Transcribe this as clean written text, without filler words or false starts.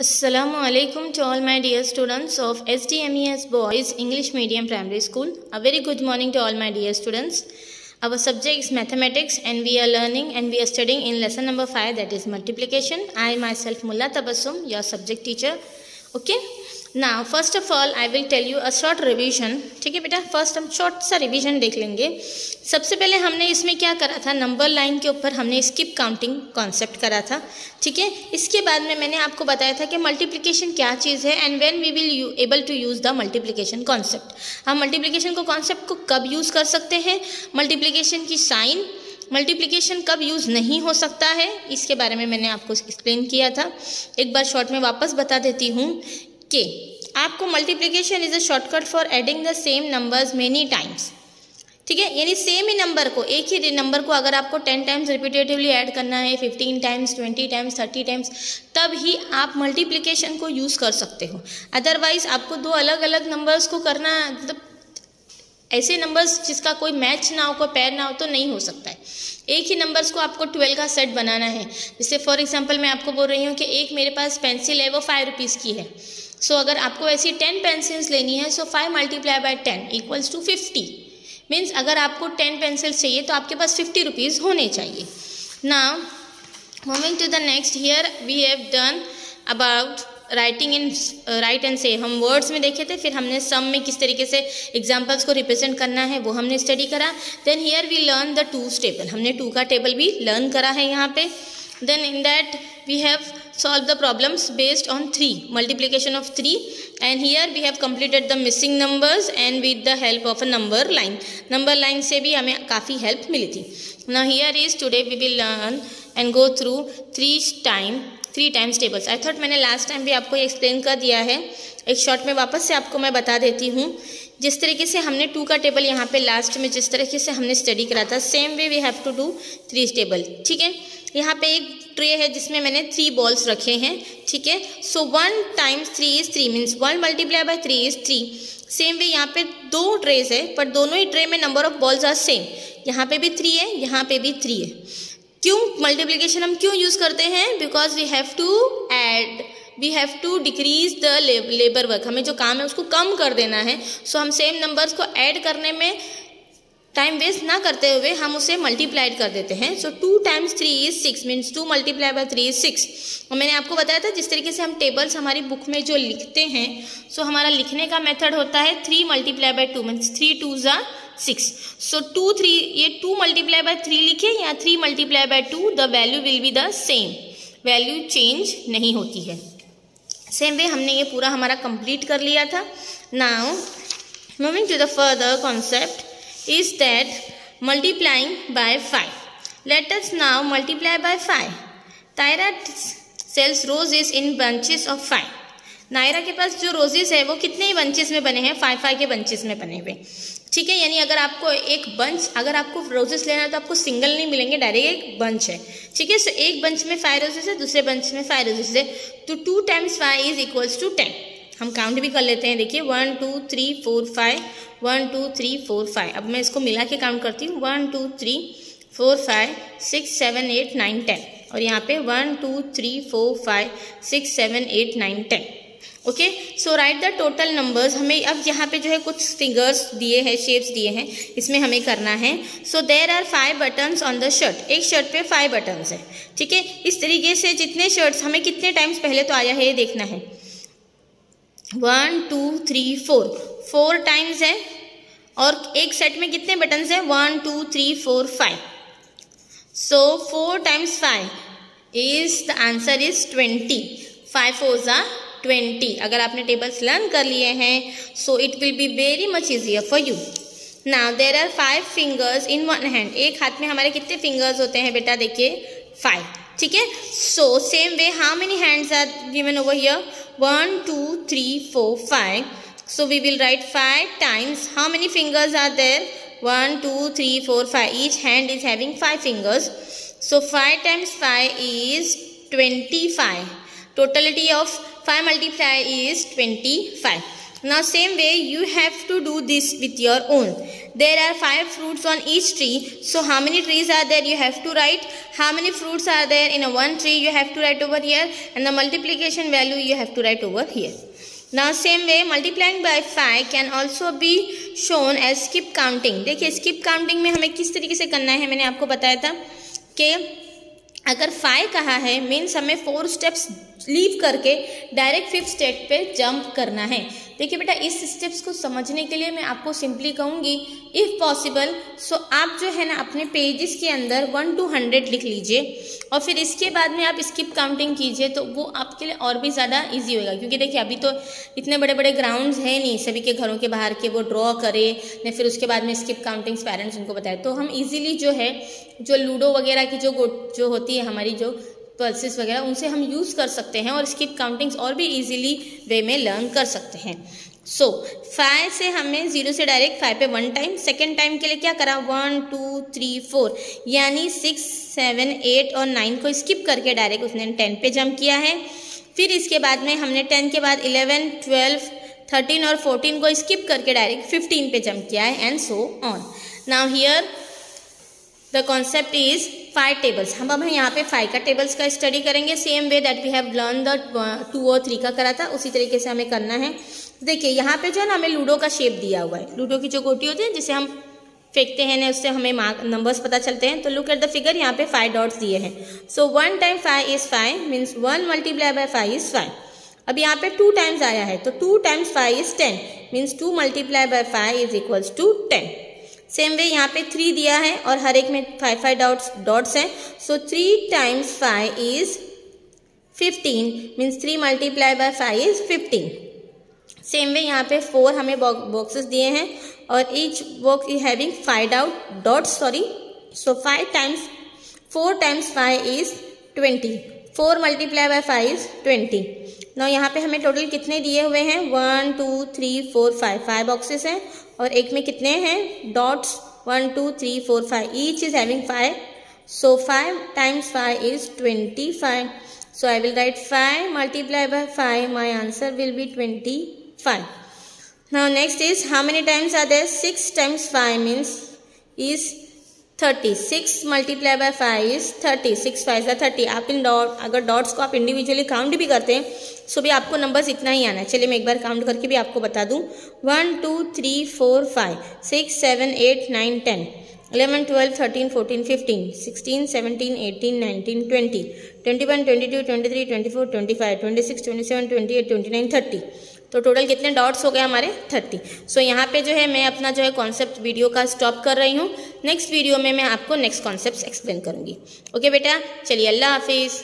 Assalamualaikum to all my dear students of SDMES Boys English Medium Primary School. A very good morning to all my dear students. Our subject is mathematics and we are learning and we are studying in lesson number 5, that is multiplication. I myself Mulla Tabassum, your subject teacher. Okay. Now first of all I will tell you a short revision. ठीक है बेटा, first हम short सा revision देख लेंगे. सबसे पहले हमने इसमें क्या करा था, नंबर लाइन के ऊपर हमने स्किप काउंटिंग कॉन्सेप्ट करा था. ठीक है, इसके बाद में मैंने आपको बताया था कि मल्टीप्लिकेशन क्या चीज़ है and when we will able to use the multiplication concept. हम मल्टीप्लिकेशन को कॉन्सेप्ट को कब यूज़ कर सकते हैं, मल्टीप्लिकेशन की साइन, मल्टीप्लिकेशन कब यूज़ नहीं हो सकता है, इसके बारे में मैंने आपको एक्सप्लेन किया था. एक बार शॉर्ट में वापस बता देती हूँ कि आपको multiplication is a shortcut for adding the same numbers many times. ठीक है, यानी सेम ही नंबर को, एक ही नंबर को अगर आपको 10 टाइम्स रिपीटेटिवली ऐड करना है, 15 टाइम्स, 20 टाइम्स, 30 टाइम्स, तब ही आप मल्टीप्लिकेशन को यूज़ कर सकते हो. अदरवाइज आपको दो अलग अलग नंबर्स को करना, मतलब ऐसे नंबर्स जिसका कोई मैच ना हो, कोई पैर ना हो, तो नहीं हो सकता है. एक ही नंबर्स को आपको 12 का सेट बनाना है. जैसे फॉर एग्जांपल मैं आपको बोल रही हूँ कि एक मेरे पास पेंसिल है, वो 5 रुपीज़ की है. सो अगर आपको ऐसी 10 पेंसिल्स लेनी है, so 5 multiply by 10 equals to 50. Means अगर आपको 10 पेंसिल्स चाहिए तो आपके पास 50 रुपीज़ होने चाहिए. Now moving to the next, here we have done about writing in right and say. हम वर्ड्स में देखे थे, फिर हमने सम में किस तरीके से एग्जाम्पल्स को रिप्रेजेंट करना है वो हमने स्टडी करा. Then here we learn the twos table, हमने 2 का टेबल भी लर्न करा है यहाँ पे. Then in that we have solve the problems based on 3, multiplication of 3, and here we have completed the missing numbers and with the help of a number line. Number line से भी हमें काफ़ी help मिली थी. Now here is today we will learn and go through 3 times tables. I thought मैंने last time भी आपको explain कर दिया है. एक शॉर्ट में वापस से आपको मैं बता देती हूँ. जिस तरीके से हमने 2 का टेबल यहाँ पे लास्ट में जिस तरीके से हमने स्टडी करा था, same way we have to do 3 table. ठीक है, यहाँ पे एक ट्रे है जिसमें मैंने 3 बॉल्स रखे हैं. ठीक है, so 1 times 3 is 3, means 1 multiply by 3 is 3. Same way यहाँ पे 2 ट्रेज है, पर दोनों ही ट्रे में number of balls are same. यहाँ पे भी 3 है, यहाँ पे भी 3 है. क्यों मल्टीप्लिकेशन हम क्यों यूज़ करते हैं, because we have to add, we have to decrease the labour work. हमें जो काम है उसको कम कर देना है. सो हम सेम नंबर्स को ऐड करने में टाइम वेस्ट ना करते हुए हम उसे मल्टीप्लाइड कर देते हैं. सो 2 times 3 is 6, means 2 multiply by 3 is 6. और मैंने आपको बताया था जिस तरीके से हम टेबल्स हमारी बुक में जो लिखते हैं, सो हमारा लिखने का मेथड होता है 3 multiply by 2, means 3 2s are 6. So 2 multiply by 3 लिखे या 3 multiply by 2, the value will be the same, value change नहीं होती है. सेम वे हमने ये पूरा हमारा कंप्लीट कर लिया था. Now moving to the further concept is that multiplying by 5. Let us now multiply by 5. Tyra sells roses in bunches of 5. Naira के पास जो रोजेस है वो कितने ही बंचेस में बने हैं, 5 के बंचेस में बने हुए. ठीक है, यानी अगर आपको एक बंच, अगर आपको रोजेस लेना है तो आपको सिंगल नहीं मिलेंगे, डायरेक्ट एक बंच है. ठीक है, सो एक बंच में 5 रोजेस है, दूसरे बंच में 5 रोजेस है, तो 2 टाइम्स 5 इज इक्वल्स टू 10. हम काउंट भी कर लेते हैं. देखिए 1 2 3 4 5, 1 2 3 4 5. अब मैं इसको मिला के काउंट करती हूँ. 1 2 3 4 5 6 7 8 9 10, और यहाँ पे 1 2 3 4 5 6 7 8 9 10. Okay, so right the total numbers. हमें अब यहाँ पे जो है कुछ फिगर्स दिए हैं, शेप्स दिए हैं, इसमें हमें करना है. So there are 5 buttons on the shirt. एक शर्ट पे 5 बटन्स है. ठीक है, इस तरीके से जितने शर्ट्स, हमें कितने टाइम्स पहले तो आया है ये देखना है. 1 2 3 4 टाइम्स है, और एक सेट में कितने बटन्स हैं, 1 2 3 4 5. सो 4 times 5 is the answer is 20. 5 4s are 20. अगर आपने टेबल्स लर्न कर लिए हैं, so it will be very much easier for you. Now there are 5 fingers in one hand. एक हाथ में हमारे कितने फिंगर्स होते हैं बेटा, देखिए 5. ठीक है, so same way how many hands are given over here, 1 2 3 4 5. So we will write 5 times. How many fingers are there? 1 2 3 4 5. Each hand is having 5 fingers. So 5 times 5 is 25. Totality of 5 multiply is 25. Now same way you have to do this with your own. There are 5 fruits on each tree. So how many trees are there? You have to write how many fruits are there in a one tree. You have to write over here, and the multiplication value you have to write over here. Now same way multiplying by 5 can also be shown as skip counting. देखिए skip counting में हमें किस तरीके से करना है, मैंने आपको बताया था कि अगर 5 कहा है मीन्स हमें 4 स्टेप्स लीव करके डायरेक्ट 5th स्टेप पे जंप करना है। देखिए बेटा, इस स्टेप्स को समझने के लिए मैं आपको सिंपली कहूँगी इफ़ पॉसिबल सो आप जो है ना अपने पेजेस के अंदर 1 to 100 लिख लीजिए और फिर इसके बाद में आप स्किप काउंटिंग कीजिए, तो वो आपके लिए और भी ज़्यादा इजी होगा। क्योंकि देखिए अभी तो इतने बड़े बड़े ग्राउंड्स हैं नहीं सभी के घरों के बाहर के वो ड्रॉ करे ने फिर उसके बाद में स्किप काउंटिंग्स पेरेंट्स उनको बताए, तो हम इजीली जो है जो लूडो वगैरह की जो होती है हमारी जो पल्सेस वगैरह उनसे हम यूज़ कर सकते हैं और स्किप काउंटिंग्स और भी इजीली वे में लर्न कर सकते हैं। सो 5 से हमें 0 से डायरेक्ट 5 पे 1 टाइम, सेकेंड टाइम के लिए क्या करा 1 2 3 4 यानी 6 7 8 और 9 को स्किप करके डायरेक्ट उसने 10 पे जंप किया है। फिर इसके बाद में हमने 10 के बाद 11 12 13 और 14 को स्किप करके डायरेक्ट 15 पे जंप किया है and so on. Now here the concept is 5 tables. हम अब यहाँ पे 5 का टेबल्स का स्टडी करेंगे same way that we have learn the 2 और 3 का करा था, उसी तरीके से हमें करना है। देखिए यहाँ पे जो है ना हमें लूडो का शेप दिया हुआ है, लूडो की जो गोटी होती है जिसे हम फेंकते हैं ना उससे हमें नंबर्स पता चलते हैं। तो लुक एट द फिगर, यहाँ पे 5 डॉट्स दिए हैं। सो 1 time 5 is 5 means 1 multiply by 5 is 5। अब यहाँ पे 2 टाइम्स आया है तो 2 times 5 is 10 means 2 multiply by 5 is equals to 10। Same way यहाँ पे 3 दिया है और हर एक में 5 डॉट्स हैं। सो 3 times 5 is 15 means 3 multiply by 5 is 15। Same way यहाँ पे 4 हमें बॉक्सेस दिए हैं और each box is having 5 dots sorry. So 4 times 5 is 20, 4 multiply by 5 is 20। Now यहाँ पे हमें टोटल कितने दिए हुए हैं 1 2 3 4 5 बॉक्सेस हैं और एक में कितने हैं dots 1 2 3 4 5 each is having 5। So 5 times 5 is 25। So I will write 5 multiplied by 5. My answer will be 25. Now next is how many times are there? 6 times 5 means is 30. 6 multiplied by 5 is 30. 6 5 is 30. आप इन अगर dots को आप individually count भी करते हैं सो भी आपको numbers इतना ही आना है। चलिए मैं एक बार काउंट करके भी आपको बता दूं 1 2 3 4 5 6 7 8 9 10 11 12 13 14 15 16 17 18 19 20 21 22 23 24 25 26 27 28 29 30। तो टोटल कितने डॉट्स हो गए हमारे 30। सो यहाँ पे जो है मैं अपना जो है कॉन्सेप्ट वीडियो का स्टॉप कर रही हूँ। नेक्स्ट वीडियो में मैं आपको नेक्स्ट कॉन्सेप्ट एक्सप्लेन करूँगी। ओके बेटा, चलिए अल्लाह हाफिज़।